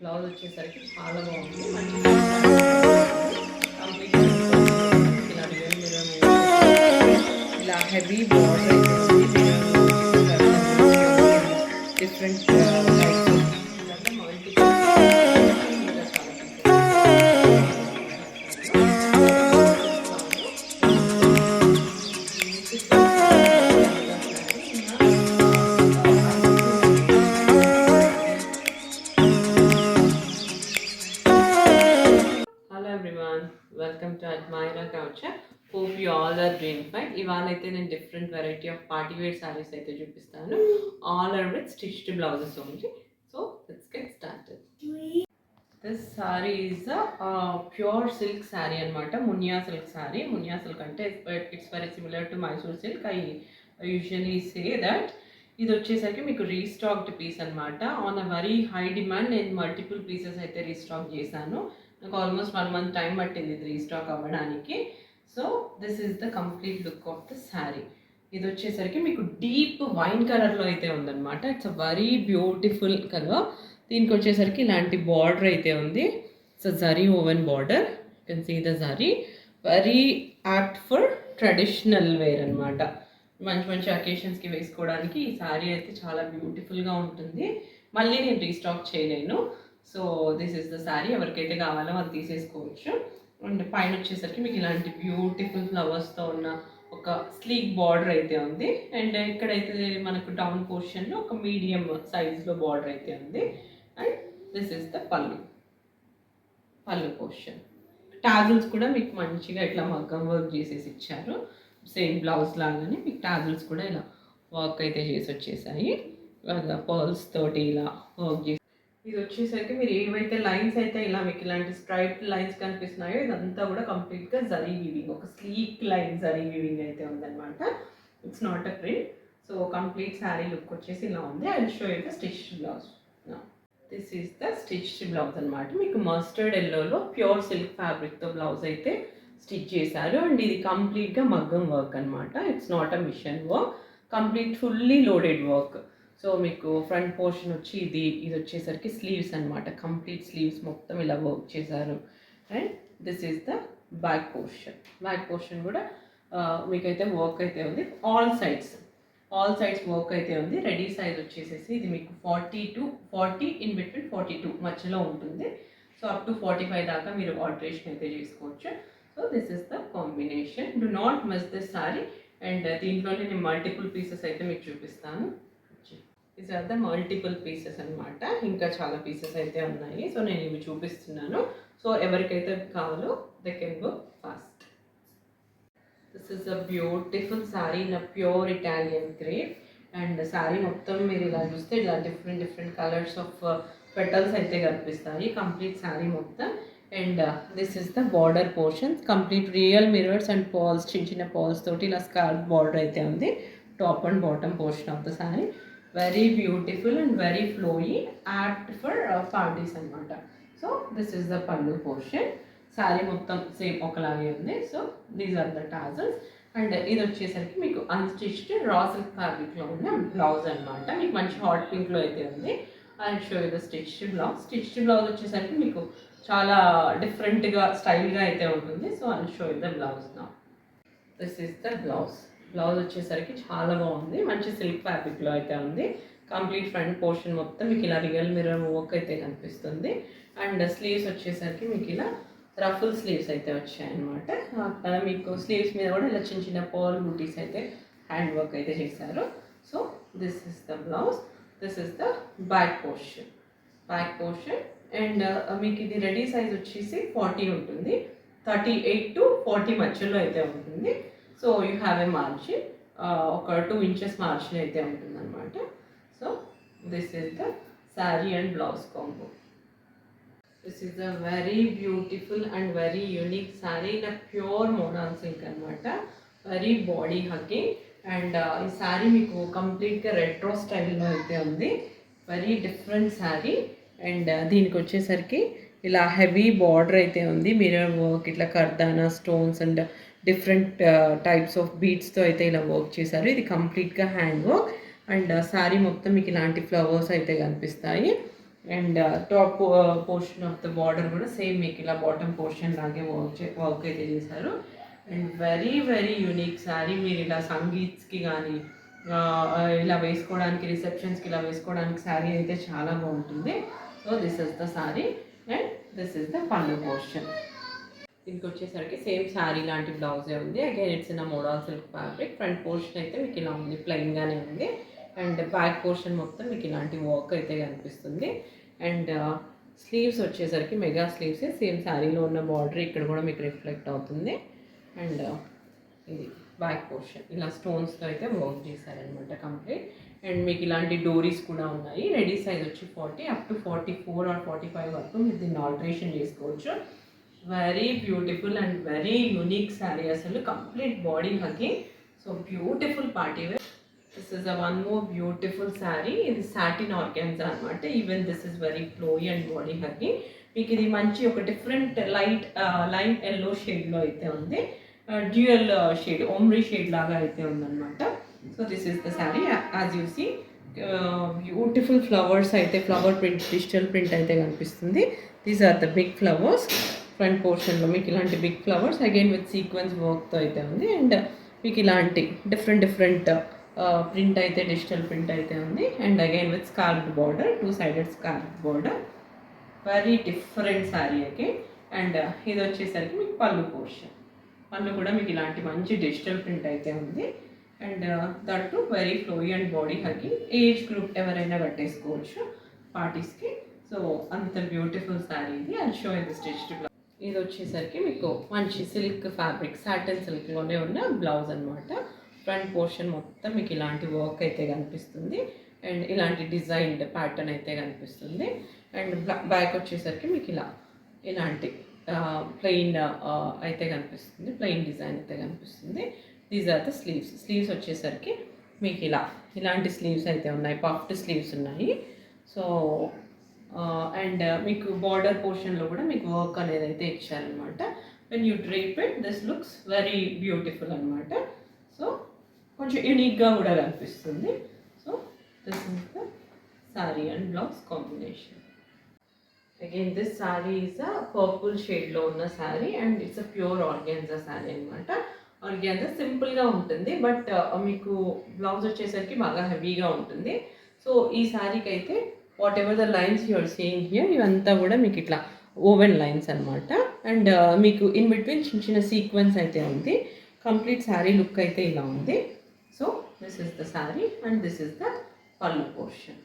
Blouse వచ్చేసరికి చాలా బాగుంది. మంచి కంప్లీట్ ఇలా రియల్ మిర్రర్ ఇలా హెవీ బార్డర్ అయితే ఉంది. Different welcome to Admira culture. Hope you all are doing fine. ఇవాళ అయితే నేను different variety of party wear saris అయితే చూపిస్తాను. All are with stitched blouses only. So let's get started. This sari is pure silk sari అనమాట. Muniya silk sari. Muniya silk అంటే it's very similar to Mysore silk. I usually say that ఇది వచ్చేసరికి మీకు రీస్టాక్డ్ పీస్ అనమాట. On a very high demand నేను multiple pieces అయితే restock చేశాను. నాకు ఆల్మోస్ట్ 1 month టైం పట్టింది ఇది రీస్టాక్ అవ్వడానికి. So this is the complete look of the sari. ఇది వచ్చేసరికి మీకు డీప్ వైన్ కలర్లో అయితే ఉందన్నమాట. It's a very beautiful colour. దీనికి వచ్చేసరికి ఇలాంటి బార్డర్ అయితే ఉంది. It's a zari woven border. You can see the zari. Very apt for traditional wear అనమాట. మంచి మంచి అకేషన్స్కి వేసుకోవడానికి ఈ శారీ అయితే చాలా బ్యూటిఫుల్గా ఉంటుంది. మళ్ళీ నేను రీస్టాక్ చేయలేను. So this is the sari. ఎవరికైతే కావాలో అది తీసేసుకోవచ్చు. అండ్ పైన వచ్చేసరికి మీకు ఇలాంటి బ్యూటిఫుల్ ఫ్లవర్స్తో ఉన్న ఒక స్లీక్ బార్డర్ అయితే ఉంది. అండ్ ఇక్కడైతే మనకు డౌన్ పోర్షన్లో ఒక మీడియం సైజ్లో బార్డర్ అయితే ఉంది. And this is the pallu portion. Tassels కూడా మీకు మంచిగా ఇట్లా మగ్గం వర్క్ చేసేసి ఇచ్చారు. సేమ్ బ్లౌజ్ లాగానే మీకు టాజిల్స్ కూడా ఇలా వర్క్ అయితే చేసి వచ్చేసాయి. పర్ల్స్ తోటి ఇలా వర్క్ చేసి. ఇది వచ్చేసరికి మీరు ఏవైతే లైన్స్ అయితే ఇలా మీకు ఇలాంటి స్ట్రైప్ లైన్స్ కనిపిస్తున్నాయో ఇదంతా కూడా కంప్లీట్గా జరీ వీవింగ్, ఒక స్లీక్ లైన్ జరీ వీవింగ్ అయితే ఉందన్నమాట. It's not a print. So complete sari look వచ్చేసి ఇలా ఉంది. I will show you the stitched blouse. This is the stitched blouse అనమాట. మీకు మస్టర్డ్ ఎల్లోలో ప్యూర్ సిల్క్ ఫ్యాబ్రిక్తో బ్లౌజ్ అయితే స్టిచ్ చేశారు. అండ్ ఇది కంప్లీట్గా మగ్గం వర్క్ అనమాట. It's not a machine work, complete fully loaded work. So మీకు ఫ్రంట్ పోర్షన్ వచ్చి ఇది వచ్చేసరికి స్లీవ్స్ అనమాట. కంప్లీట్ స్లీవ్స్ మొత్తం ఇలా వర్క్ చేశారు. And this is the back portion కూడా మీకైతే వర్క్ అయితే ఉంది. ఆల్ సైడ్స్ వర్క్ అయితే ఉంది. రెడీ సైజ్ వచ్చేసేసి ఇది మీకు 40 ఇన్ బిట్వీన్ 42 మధ్యలో ఉంటుంది. సో అప్ టు 45 దాకా మీరు ఆల్టరేషన్ అయితే చేసుకోవచ్చు. So this is the combination. Do not miss this sari. And దీంట్లోనే నేను మల్టిపుల్ పీసెస్ అయితే మీకు చూపిస్తాను. These are the multiple pieces అనమాట. ఇంకా చాలా పీసెస్ అయితే ఉన్నాయి. సో నేను ఇవి చూపిస్తున్నాను. సో ఎవరికైతే కావాలో they can go fast. This is a beautiful sari in a pure Italian crepe. And sari మొత్తం మీరు ఇలా చూస్తే ఇలా డిఫరెంట్ కలర్స్ ఆఫ్ పెటల్స్ అయితే కనిపిస్తాయి కంప్లీట్ శారీ మొత్తం. And this is the border portion. Complete real mirrors and pearls, చిన్న పాల్స్ తోటి ఇలా స్కార్ఫ్ బార్డర్ అయితే ఉంది. Top and bottom portion of the sari. Very beautiful and very flowy, apt for parties అనమాట. So this is the pallu portion. Sari మొత్తం same ఒకలాగే ఉంది. So these are the tassels. And ఇది వచ్చేసరికి మీకు అన్స్టిచ్డ్ రా సిల్క్ ఫ్యాబ్రిక్లో ఉన్న బ్లౌజ్ అనమాట. మీకు మంచి హాట్ పింక్లో అయితే ఉంది. I show you the stitched blouse వచ్చేసరికి మీకు చాలా డిఫరెంట్గా స్టైల్గా అయితే ఉంటుంది. So I show you the blouse now. This is the blouse వచ్చేసరికి చాలా బాగుంది. మంచి సిల్క్ ఫ్యాబ్రిక్లో అయితే ఉంది. కంప్లీట్ ఫ్రంట్ పోర్షన్ మొత్తం మీకు ఇలా రియల్ మిర్రర్ వర్క్ అయితే కనిపిస్తుంది. అండ్ స్లీవ్స్ వచ్చేసరికి మీకు ఇలా రఫుల్ స్లీవ్స్ అయితే వచ్చాయన్నమాట. అక్కడ మీకు స్లీవ్స్ మీద కూడా ఇలా చిన్న పర్ల్ బూటీస్ అయితే హ్యాండ్ వర్క్ అయితే చేశారు. So this is the blouse. This is the back portion. And మీకు ఇది రెడీ సైజ్ వచ్చేసి 40 ఉంటుంది. 38 to 40 మధ్యలో అయితే ఉంటుంది. So you have a margin, ఒక 2 inches మార్జిన్ అయితే ఉంటుంది అనమాట. So this is the sari and blouse combo. This is the very beautiful and very unique sari in a pure modal silk అనమాట. Very body hugging. అండ్ ఈ శారీ మీకు కంప్లీట్గా retro స్టైల్లో అయితే ఉంది. Very different sari. అండ్ దీనికి వచ్చేసరికి ఇలా హెవీ బార్డర్ అయితే ఉంది. మిర్రర్ వర్క్, ఇట్లా కర్దానా stones and different types of బీడ్స్తో అయితే ఇలా వర్క్ చేశారు. ఇది కంప్లీట్గా హ్యాండ్ వర్క్. అండ్ శారీ మొత్తం మీకు ఇలాంటి ఫ్లవర్స్ అయితే కనిపిస్తాయి. And top portion of the border కూడా సేమ్ మీకు ఇలా బాటమ్ పోర్షన్ లాగే వర్క్ అయితే చేశారు. And very very unique sari. మీరు ఇలా సంగీత్స్కి కానీ ఇలా వేసుకోవడానికి, రిసెప్షన్స్కి ఇలా వేసుకోవడానికి శారీ అయితే చాలా బాగుంటుంది. So this is the sari and this is the pallu portion. దీనికి వచ్చేసరికి సేమ్ శారీ లాంటి బ్లౌజే ఉంది. Again it's in model silk fabric. Front portion అయితే మీకు ఇలా ఉంది, ప్లెయిన్గానే ఉంది. అండ్ బ్యాక్ పోర్షన్ మొత్తం మీకు ఇలాంటి వర్క్ అయితే కనిపిస్తుంది. అండ్ స్లీవ్స్ వచ్చేసరికి మెగా స్లీవ్స్, సేమ్ శారీలో ఉన్న బార్డర్ ఇక్కడ కూడా మీకు రిఫ్లెక్ట్ అవుతుంది. అండ్ ఇది బ్యాక్ పోర్షన్ ఇలా స్టోన్స్తో అయితే వర్క్ చేశారనమాట కంప్లీట్. అండ్ మీకు ఇలాంటి డోరీస్ కూడా ఉన్నాయి. రెడీ సైజ్ వచ్చి 40 అప్ టు 44 ఆర్ 45 వరకు మీరు దీన్ని ఆల్టరేషన్ చేసుకోవచ్చు. Very beautiful and very unique sari, అసలు complete body hugging. So beautiful party wear. This is one more beautiful sari. ఇది సాటిన్ ఆర్గాన్జా అనమాట. Even this is very flowy and body hugging. మీకు ఇది మంచి ఒక డిఫరెంట్ లైట్ ఎల్లో షేడ్లో అయితే ఉంది. డ్యూయల్ షేడ్, ఓమ్రీ షేడ్ లాగా అయితే ఉందన్నమాట. So this is the sari. As you see beautiful flowers అయితే, ఫ్లవర్ ప్రింట్, డిజిటల్ ప్రింట్ అయితే కనిపిస్తుంది. These are the big flowers. Front పోర్షన్లో మీకు ఇలాంటి big flowers again with sequins వర్క్తో అయితే ఉంది. అండ్ మీకు ఇలాంటి డిఫరెంట్ ప్రింట్ అయితే, డిజిటల్ ప్రింట్ అయితే ఉంది. And again with scarf border, 2 sided scarf border. Very different sari again. And ఇది వచ్చేసరికి మీకు పళ్ళు పోర్షన్. పళ్ళు కూడా మీకు ఇలాంటి మంచి డిజిటల్ ప్రింట్ అయితే ఉంది. And that to very flowy and body hugging. Age group ఎవరైనా కట్టేసుకోవచ్చు పార్టీస్కి. సో అంత బ్యూటిఫుల్ శారీ ఇది. అండ్ షో ఇది స్టిచ్డ్ బ్లౌజ్. ఇది వచ్చేసరికి మీకు మంచి సిల్క్ ఫ్యాబ్రిక్, సాటన్ సిల్క్లోనే ఉన్న బ్లౌజ్ అనమాట. ఫ్రంట్ పోర్షన్ మొత్తం మీకు ఇలాంటి వర్క్ అయితే కనిపిస్తుంది. అండ్ ఇలాంటి డిజైన్డ్ ప్యాటర్న్ అయితే కనిపిస్తుంది. అండ్ బ్యాక్ వచ్చేసరికి మీకు ఇలాంటి ప్లెయిన్ అయితే కనిపిస్తుంది, ప్లెయిన్ డిజైన్ అయితే కనిపిస్తుంది. These are the sleeves. Sleeves వచ్చేసరికి మీకు ఇలాంటి స్లీవ్స్ అయితే ఉన్నాయి, పఫ్డ్ స్లీవ్స్ ఉన్నాయి. సో అండ్ మీకు బార్డర్ పోర్షన్లో కూడా మీకు వర్క్ అనేది అయితే ఇచ్చారనమాట. When you drape it this looks very beautiful అనమాట. సో కొంచెం యూనిక్గా కూడా కనిపిస్తుంది. So this is the sari and blouse combination. Again this sari is a purple షేడ్లో ఉన్న sari and it's a pure organza sari అనమాట. ఆర్గాన్జా సింపుల్గా ఉంటుంది, బట్ మీకు బ్లౌజ్ వచ్చేసరికి బాగా హెవీగా ఉంటుంది. సో ఈ శారీకి అయితే whatever the lines you're seeing here, ఇవంతా కూడా మీకు ఇట్లా ఓవెన్ లైన్స్ అనమాట. అండ్ మీకు ఇన్ బిట్వీన్ చిన్న సీక్వెన్స్ అయితే ఉంది. కంప్లీట్ శారీ లుక్ అయితే ఇలా ఉంది. So this is the sari and this is the pallu portion.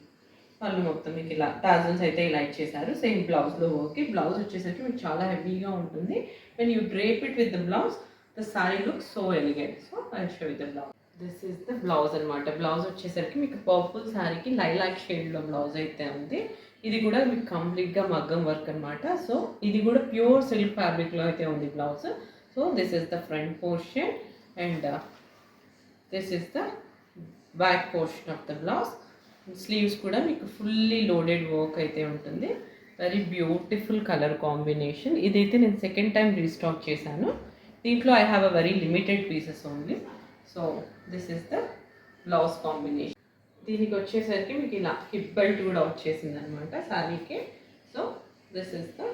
Pallu మొత్తం మీకు ఇలా టాజల్స్ అయితే ఇలా ఇచ్చేసారు. సేమ్ బ్లౌజ్లో వర్క్. బ్లౌజ్ వచ్చేసరికి మీకు చాలా హెవీగా ఉంటుంది. When you drape it with the blouse the sari look so elegant. So I show with the blouse. This is the blouse అనమాట. బ్లౌజ్ వచ్చేసరికి మీకు పర్పుల్ శారీకి లైలాక్ షేడ్లో బ్లౌజ్ అయితే ఉంది. ఇది కూడా మీకు కంప్లీట్గా మగ్గం వర్క్ అనమాట. సో ఇది కూడా ప్యూర్ సిల్క్ ఫ్యాబ్రిక్లో అయితే ఉంది blouse. So this is the front portion and this is the back portion of the blouse. Sleeves కూడా మీకు ఫుల్లీ లోడెడ్ వర్క్ అయితే ఉంటుంది. Very beautiful colour combination. ఇదైతే నేను సెకండ్ టైం రీస్టాక్ చేశాను. దీంట్లో I have a very limited pieces only. So this is the blouse combination. దీనికి వచ్చేసరికి మీకు ఇలా హిప్ బెల్ట్ కూడా వచ్చేసింది అనమాట శారీకి. So this is the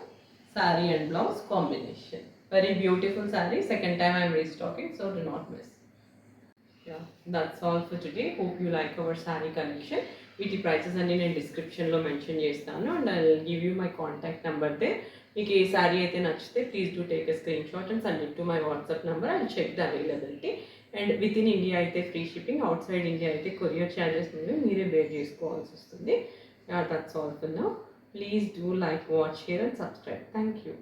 sari and blouse combination. Very beautiful sari. Second time I'm restocking, so do not miss. Yeah, that's all for today. Hope you like our saree collection. వీటి prices అన్ని నేను డిస్క్రిప్షన్లో mention చేస్తాను and I will give you my contact number దే. మీకు ఏ శారీ అయితే నచ్చితే please do take a screenshot and send it to my WhatsApp number. I check the availability. And within India అయితే free shipping, outside India అయితే courier charges మీరే bear చేసుకోవాల్సి వస్తుంది. That's all for now. Please do like, watch, share and subscribe. Thank you.